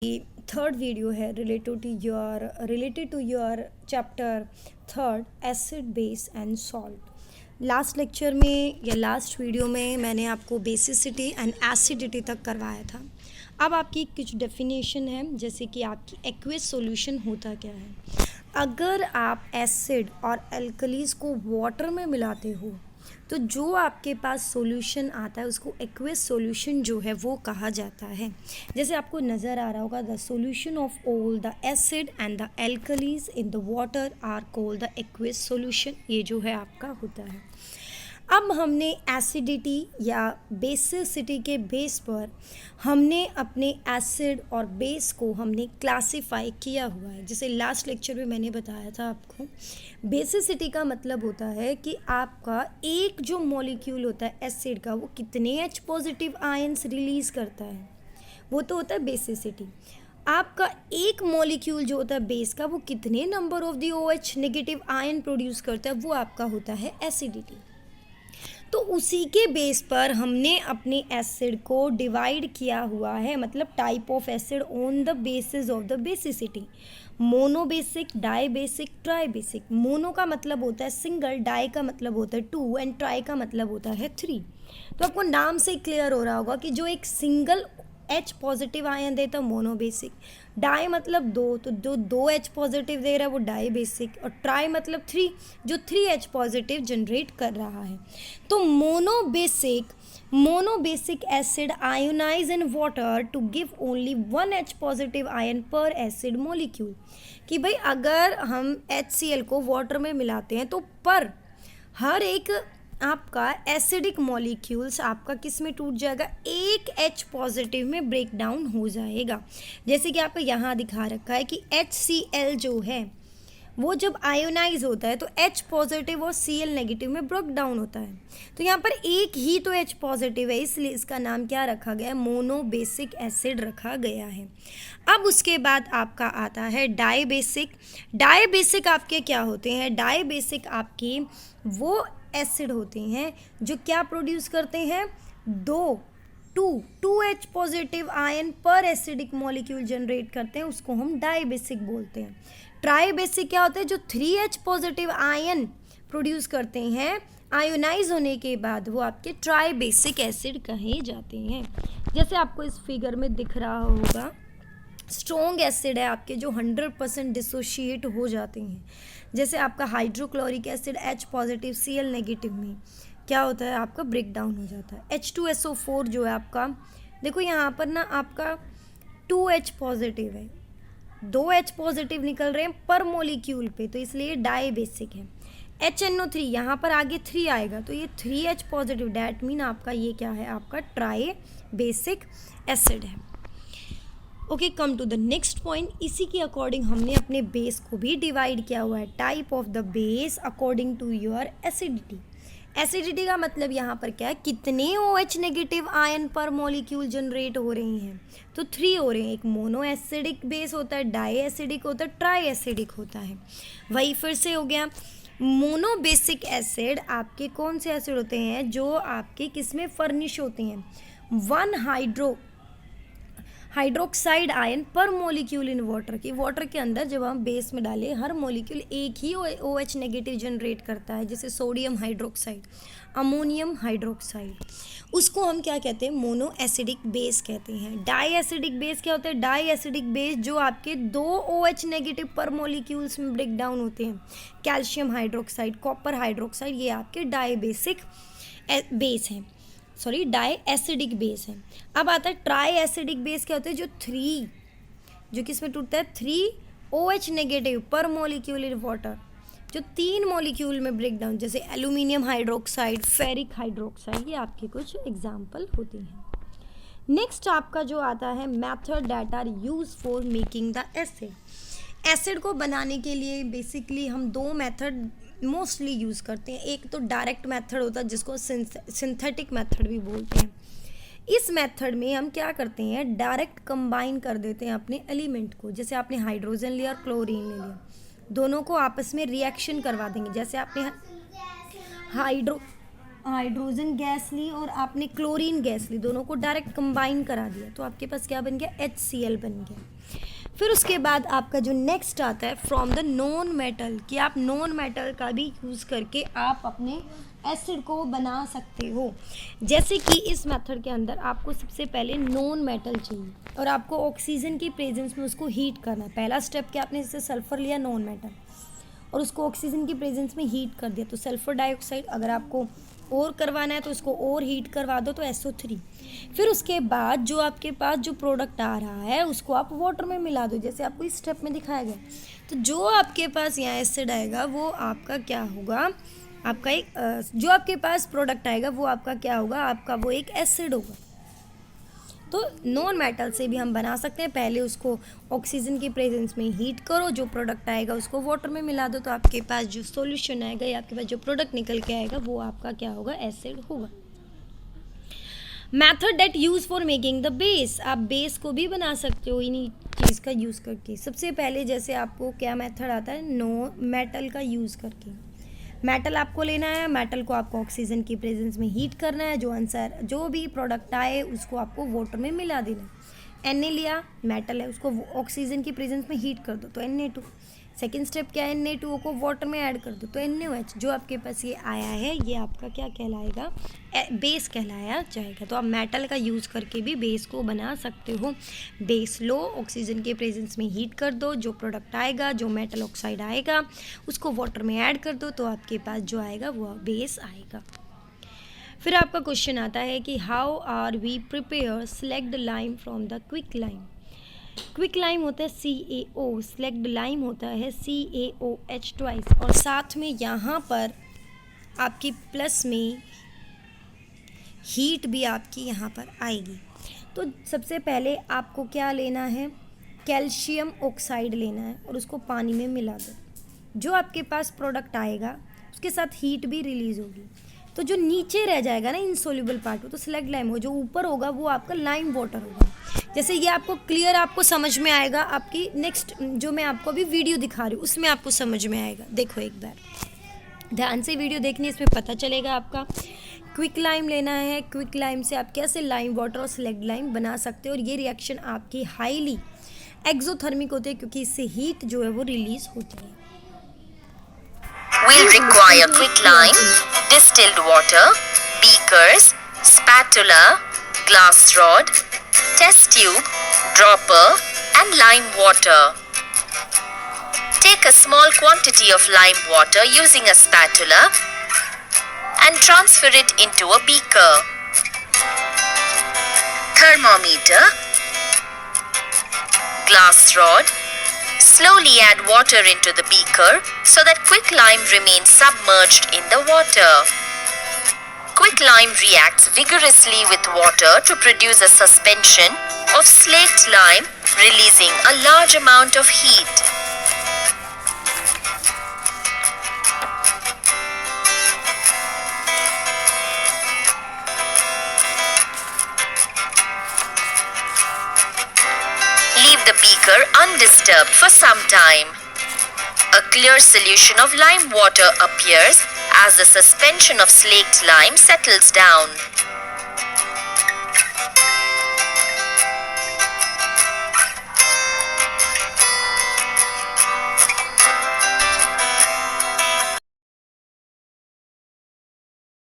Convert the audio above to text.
की third video है related to your chapter third acid base and salt. Last lecture में या last video में मैंने आपको बेसिसिटी एंड एसिडिटी तक करवाया था। अब आपकी कुछ डेफिनेशन है, जैसे कि आपकी एक्वेस सॉल्यूशन होता क्या है। अगर आप एसिड और एल्कलीज को वाटर में मिलाते हो तो जो आपके पास सॉल्यूशन आता है उसको एक्वेस सॉल्यूशन जो है वो कहा जाता है। जैसे आपको नज़र आ रहा होगा, the solution of all the acid and the alkalis in the water are called the aqueous solution. ये जो है आपका होता है। अब हमने एसिडिटी या बेसिसिटी के बेस पर हमने अपने एसिड और बेस को हमने क्लासिफाई किया हुआ है। जैसे लास्ट लेक्चर में मैंने बताया था आपको, बेसिसिटी का मतलब होता है कि आपका एक जो मॉलिक्यूल होता है एसिड का वो कितने H पॉजिटिव आयंस रिलीज़ करता है, वो तो होता है बेसिसिटी। आपका एक मॉलिक्यूल जो होता है बेस का वो कितने number of the OH negative ion produce करता है, वो आपका होता है एसिडिटी। तो उसी के बेस पर हमने अपने एसिड को डिवाइड किया हुआ है, मतलब type of acid on the basis of the basicity. Monobasic, dibasic, tribasic. Mono का मतलब होता है सिंगल, डाई का मतलब होता है 2 एंड ट्राई का मतलब होता है 3। तो आपको नाम से क्लियर हो रहा होगा कि जो एक सिंगल H पॉजिटिव आयन देता है मोनो बेसिक, डाई मतलब 2, तो जो 2 H पॉजिटिव दे रहा है वो डाई बेसिक, और ट्राई मतलब 3, जो 3 H पॉजिटिव जनरेट कर रहा है। तो monobasic acid ionise in water to give only 1 H positive ion per acid molecule. कि भाई अगर हम HCl को वाटर में मिलाते हैं तो पर हर एक आपका एसिडिक मॉलिक्यूल्स आपका किस में टूट जाएगा, एक H पॉजिटिव में ब्रेक डाउन हो जाएगा। जैसे कि आपको यहाँ दिखा रखा है कि HCl जो है वो जब आयोनाइज होता है तो H पॉजिटिव और Cl नेगेटिव में ब्रेक डाउन होता है। तो यहाँ पर एक ही तो H पॉजिटिव है, इसलिए इसका नाम क्या रखा गया है, मोनो बेसिक एसिड रखा गया है। अब उसके बाद आपका आता है डाई बेसिक। डाई बेसिक आपके क्या होते हैं, डाई बेसिक आपकी वो एसिड होते हैं जो क्या प्रोड्यूस करते हैं, टू H पॉजिटिव आयन पर एसिडिक मॉलिक्यूल जनरेट करते हैं, उसको हम डाई बेसिक बोलते हैं। ट्राई बेसिक क्या होता है, जो 3 H पॉजिटिव आयन प्रोड्यूस करते हैं आयोनाइज होने के बाद, वो आपके ट्राई बेसिक एसिड कहे जाते हैं। जैसे आपको इस फिगर में दिख रहा होगा, स्ट्रॉन्ग एसिड है आपके जो 100% डिसोशिएट हो जाते हैं। जैसे आपका hydrochloric acid H positive Cl negative में क्या होता है, आपका ब्रेक डाउन हो जाता है। H2SO4 जो है आपका, देखो यहाँ पर ना आपका 2H पॉजिटिव है, 2H पॉजिटिव निकल रहे हैं पर मॉलिक्यूल पे, तो इसलिए डाई बेसिक है। HNO3 यहाँ पर आगे 3 आएगा तो ये 3H पॉजिटिव, डैट मीन आपका ये क्या है, आपका ट्राई बेसिक एसिड है। Okay, come to the next point. इसी के अकॉर्डिंग हमने अपने बेस को भी डिवाइड किया हुआ है, type of the base according to your acidity. Acidity का मतलब यहाँ पर क्या है, कितने OH negative ion per molecule generate हो रही हैं, तो 3 हो रहे हैं। एक मोनो एसिडिक बेस होता है, डाई एसिडिक होता है, ट्राई एसिडिक होता है। वही फिर से हो गया, मोनो बेसिक एसिड आपके कौन से एसिड होते हैं, जो आपके किस में फर्निश होते हैं, 1 hydroxide ion per molecule in water. की वाटर के अंदर जब हम बेस में डालें हर मॉलिक्यूल एक ही OH नेगेटिव जनरेट करता है, जैसे सोडियम हाइड्रोक्साइड, अमोनियम हाइड्रोक्साइड, उसको हम क्या कहते हैं, मोनो एसिडिक बेस कहते हैं। डाई एसिडिक बेस क्या होता है, डाई एसिडिक बेस जो आपके 2 OH नेगेटिव पर मॉलिक्यूल्स में ब्रेक डाउन होते हैं, कैल्शियम हाइड्रोक्साइड, कॉपर हाइड्रोक्साइड, ये आपके डाई बेसिक बेस हैं, सॉरी डाई एसिडिक बेस है। अब आता है ट्राई एसिडिक बेस, क्या होता है, जो किस में टूटता है, 3 OH नेगेटिव पर मॉलिक्यूल इन वाटर, जो 3 मॉलिक्यूल में ब्रेक डाउन, जैसे एल्यूमिनियम हाइड्रोक्साइड, फेरिक हाइड्रोक्साइड, ये आपके कुछ एग्जाम्पल होते हैं। नेक्स्ट आपका जो आता है method that are use for making the acid. Acid को बनाने के लिए बेसिकली हम 2 मेथड मोस्टली यूज़ करते हैं। एक तो डायरेक्ट मेथड होता है जिसको सिंथेटिक मेथड भी बोलते हैं। इस मेथड में हम क्या करते हैं, डायरेक्ट कंबाइन कर देते हैं अपने एलिमेंट को। जैसे आपने हाइड्रोजन लिया और क्लोरीन ले लिया, दोनों को आपस में रिएक्शन करवा देंगे। जैसे आपने हाइड्रोजन गैस ली और आपने क्लोरीन गैस ली, दोनों को डायरेक्ट कंबाइन करा दिया, तो आपके पास क्या बन गया, HCl बन गया। फिर उसके बाद आपका जो नेक्स्ट आता है फ्रॉम द नॉन मेटल, कि आप नॉन मेटल का भी यूज़ करके आप अपने एसिड को बना सकते हो। जैसे कि इस मेथड के अंदर आपको सबसे पहले नॉन मेटल चाहिए और आपको ऑक्सीजन की प्रेजेंस में उसको हीट करना है। पहला स्टेप क्या, आपने जैसे सल्फर लिया नॉन मेटल और उसको ऑक्सीजन की प्रेजेंस में हीट कर दिया तो सल्फर डाइऑक्साइड, अगर आपको और करवाना है तो उसको और हीट करवा दो तो SO3। फिर उसके बाद जो आपके पास जो प्रोडक्ट आ रहा है उसको आप वाटर में मिला दो, जैसे आपको इस स्टेप में दिखाया गया। तो जो आपके पास यहाँ एसिड आएगा वो आपका क्या होगा, आपका एक जो आपके पास प्रोडक्ट आएगा वो आपका क्या होगा, आपका वो एक एसिड होगा। तो नॉन मेटल से भी हम बना सकते हैं, पहले उसको ऑक्सीजन की प्रेजेंस में हीट करो, जो प्रोडक्ट आएगा उसको वाटर में मिला दो, तो आपके पास जो सॉल्यूशन आएगा या आपके पास जो प्रोडक्ट निकल के आएगा वो आपका क्या होगा, एसिड होगा। Method that use for making the base, आप बेस को भी बना सकते हो इन्हीं चीज़ का यूज़ करके। सबसे पहले जैसे आपको क्या मेथड आता है, नो मेटल का यूज़ करके। मेटल आपको लेना है, मेटल को आपको ऑक्सीजन की प्रेजेंस में हीट करना है, जो आंसर जो भी प्रोडक्ट आए उसको आपको वाटर में मिला देना है। Na लिया, मेटल है, उसको ऑक्सीजन की प्रेजेंस में हीट कर दो तो Na2। सेकेंड स्टेप क्या है, Na2 को वाटर में ऐड कर दो तो NaOH। जो आपके पास ये आया है ये आपका क्या कहलाएगा, बेस कहलाया जाएगा। तो आप मेटल का यूज़ करके भी बेस को बना सकते हो। बेस लो, ऑक्सीजन के प्रेजेंस में हीट कर दो, जो प्रोडक्ट आएगा, जो मेटल ऑक्साइड आएगा उसको वाटर में ऐड कर दो तो आपके पास जो आएगा वो बेस आएगा। फिर आपका क्वेश्चन आता है कि how are we prepare slaked lime from the quicklime. Quicklime होता है CaO, स्लैग्ड लाइम होता है CaOH ट्वाइस, और साथ में यहाँ पर आपकी प्लस में हीट भी आपकी यहाँ पर आएगी। तो सबसे पहले आपको क्या लेना है, कैल्शियम ऑक्साइड लेना है और उसको पानी में मिला दो। जो आपके पास प्रोडक्ट आएगा उसके साथ हीट भी रिलीज़ होगी, तो जो नीचे रह जाएगा ना इनसोल्यूबल पार्ट वो तो स्लैग्ड लाइम हो, जो ऊपर होगा वो आपका लाइम वाटर होगा। जैसे ये आपको क्लियर आपको समझ में आएगा, आपकी नेक्स्ट जो मैं आपको अभी वीडियो दिखा रही हूँ उसमें आपको समझ में आएगा। देखो एक बार ध्यान से वीडियो देखनी, इसमें पता चलेगा आपका। क्विक लाइम लेना है, क्विक लाइम से आप कैसे लाइम वाटर और स्लैग्ड लाइम बना सकते हो, और ये रिएक्शन आपकी हाईली एक्सोथर्मिक होती है क्योंकि इससे हीट जो है वो रिलीज होती है। We'll require quicklime, distilled water, beakers, spatula, glass rod, test tube, dropper and lime water. Take a small quantity of lime water using a spatula and transfer it into a beaker. Thermometer, glass rod. Slowly add water into the beaker so that quicklime remains submerged in the water. Quicklime reacts vigorously with water to produce a suspension of slaked lime, releasing a large amount of heat. Leave the beaker undisturbed for some time. A clear solution of lime water appears as the suspension of slaked lime settles down.